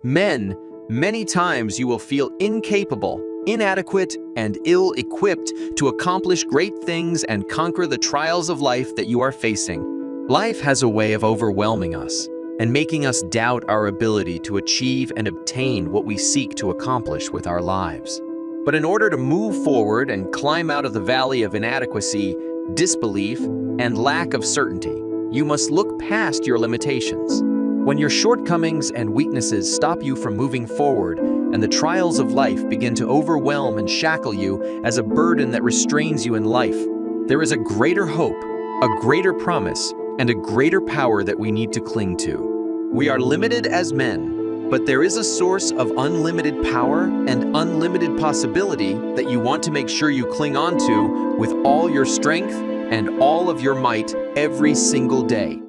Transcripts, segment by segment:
Men, many times you will feel incapable, inadequate, and ill-equipped to accomplish great things and conquer the trials of life that you are facing. Life has a way of overwhelming us and making us doubt our ability to achieve and obtain what we seek to accomplish with our lives. But in order to move forward and climb out of the valley of inadequacy, disbelief, and lack of certainty, you must look past your limitations. When your shortcomings and weaknesses stop you from moving forward and the trials of life begin to overwhelm and shackle you as a burden that restrains you in life, there is a greater hope, a greater promise, and a greater power that we need to cling to. We are limited as men, but there is a source of unlimited power and unlimited possibility that you want to make sure you cling on to with all your strength and all of your might every single day.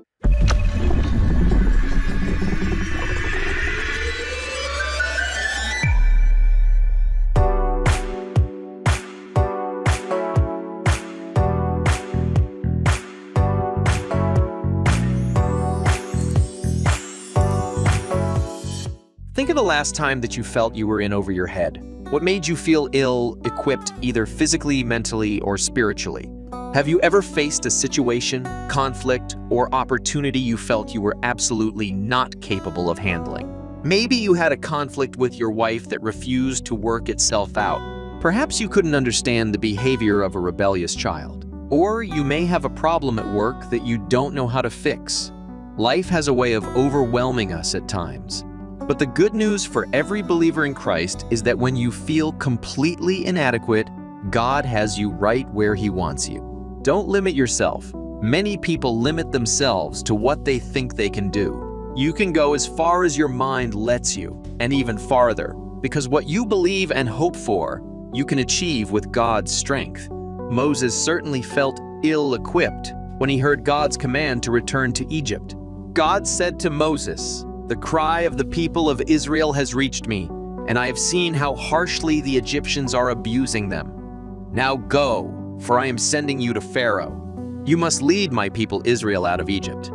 Think of the last time that you felt you were in over your head. What made you feel ill-equipped either physically, mentally, or spiritually? Have you ever faced a situation, conflict, or opportunity you felt you were absolutely not capable of handling? Maybe you had a conflict with your wife that refused to work itself out. Perhaps you couldn't understand the behavior of a rebellious child. Or you may have a problem at work that you don't know how to fix. Life has a way of overwhelming us at times. But the good news for every believer in Christ is that when you feel completely inadequate, God has you right where He wants you. Don't limit yourself. Many people limit themselves to what they think they can do. You can go as far as your mind lets you, and even farther, because what you believe and hope for, you can achieve with God's strength. Moses certainly felt ill-equipped when he heard God's command to return to Egypt. God said to Moses, "The cry of the people of Israel has reached me, and I have seen how harshly the Egyptians are abusing them. Now go, for I am sending you to Pharaoh. You must lead my people Israel out of Egypt."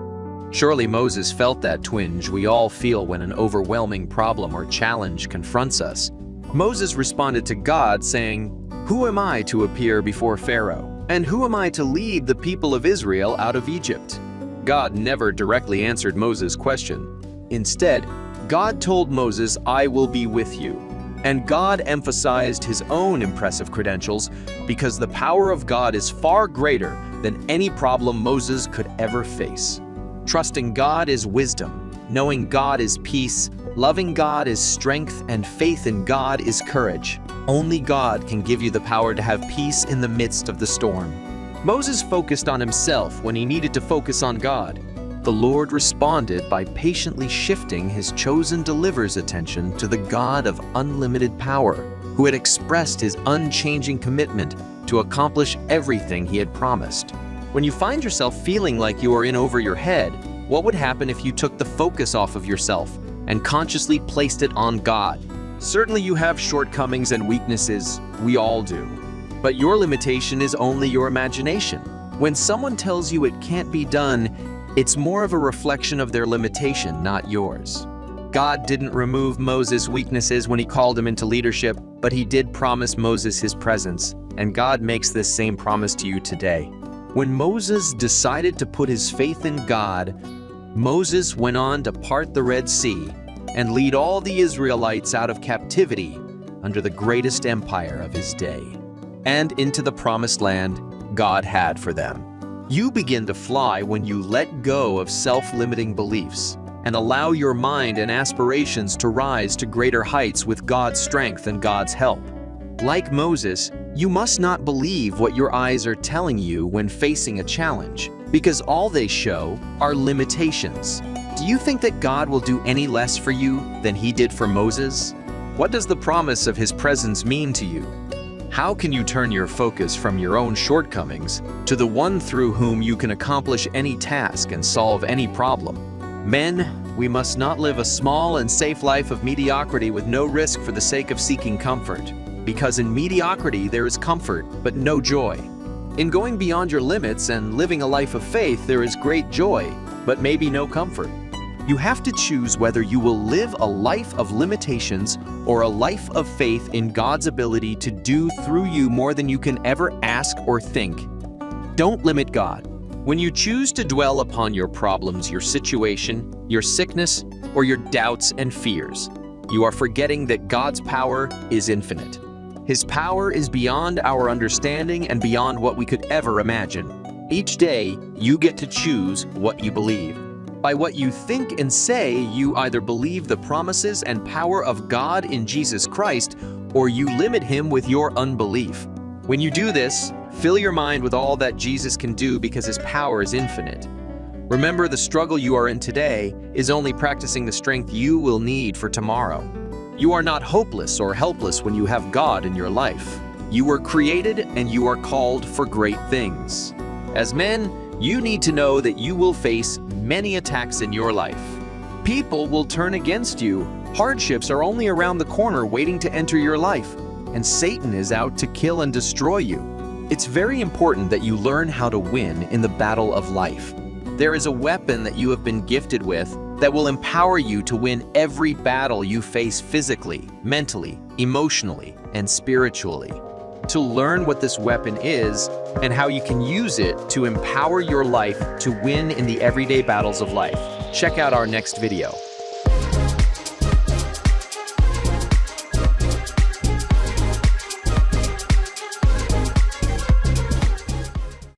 Surely Moses felt that twinge we all feel when an overwhelming problem or challenge confronts us. Moses responded to God saying, "Who am I to appear before Pharaoh? And who am I to lead the people of Israel out of Egypt?" God never directly answered Moses' question. Instead, God told Moses, "I will be with you." And God emphasized His own impressive credentials because the power of God is far greater than any problem Moses could ever face. Trusting God is wisdom, knowing God is peace, loving God is strength, and faith in God is courage. Only God can give you the power to have peace in the midst of the storm. Moses focused on himself when he needed to focus on God. The Lord responded by patiently shifting His chosen deliverer's attention to the God of unlimited power, who had expressed His unchanging commitment to accomplish everything He had promised. When you find yourself feeling like you are in over your head, what would happen if you took the focus off of yourself and consciously placed it on God? Certainly you have shortcomings and weaknesses, we all do. But your limitation is only your imagination. When someone tells you it can't be done, it's more of a reflection of their limitation, not yours. God didn't remove Moses' weaknesses when He called him into leadership, but He did promise Moses His presence, and God makes this same promise to you today. When Moses decided to put his faith in God, Moses went on to part the Red Sea and lead all the Israelites out of captivity under the greatest empire of his day, and into the promised land God had for them. You begin to fly when you let go of self-limiting beliefs and allow your mind and aspirations to rise to greater heights with God's strength and God's help. Like Moses, you must not believe what your eyes are telling you when facing a challenge, because all they show are limitations. Do you think that God will do any less for you than He did for Moses? What does the promise of His presence mean to you? How can you turn your focus from your own shortcomings to the one through whom you can accomplish any task and solve any problem? Men, we must not live a small and safe life of mediocrity with no risk for the sake of seeking comfort. Because in mediocrity there is comfort, but no joy. In going beyond your limits and living a life of faith, there is great joy, but maybe no comfort. You have to choose whether you will live a life of limitations or a life of faith in God's ability to do through you more than you can ever ask or think. Don't limit God. When you choose to dwell upon your problems, your situation, your sickness, or your doubts and fears, you are forgetting that God's power is infinite. His power is beyond our understanding and beyond what we could ever imagine. Each day, you get to choose what you believe. By what you think and say, you either believe the promises and power of God in Jesus Christ, or you limit Him with your unbelief. When you do this, fill your mind with all that Jesus can do because His power is infinite. Remember, the struggle you are in today is only practicing the strength you will need for tomorrow. You are not hopeless or helpless when you have God in your life. You were created and you are called for great things. As men, you need to know that you will face many attacks in your life. People will turn against you. Hardships are only around the corner waiting to enter your life, and Satan is out to kill and destroy you. It's very important that you learn how to win in the battle of life. There is a weapon that you have been gifted with that will empower you to win every battle you face physically, mentally, emotionally, and spiritually. To learn what this weapon is and how you can use it to empower your life to win in the everyday battles of life, check out our next video.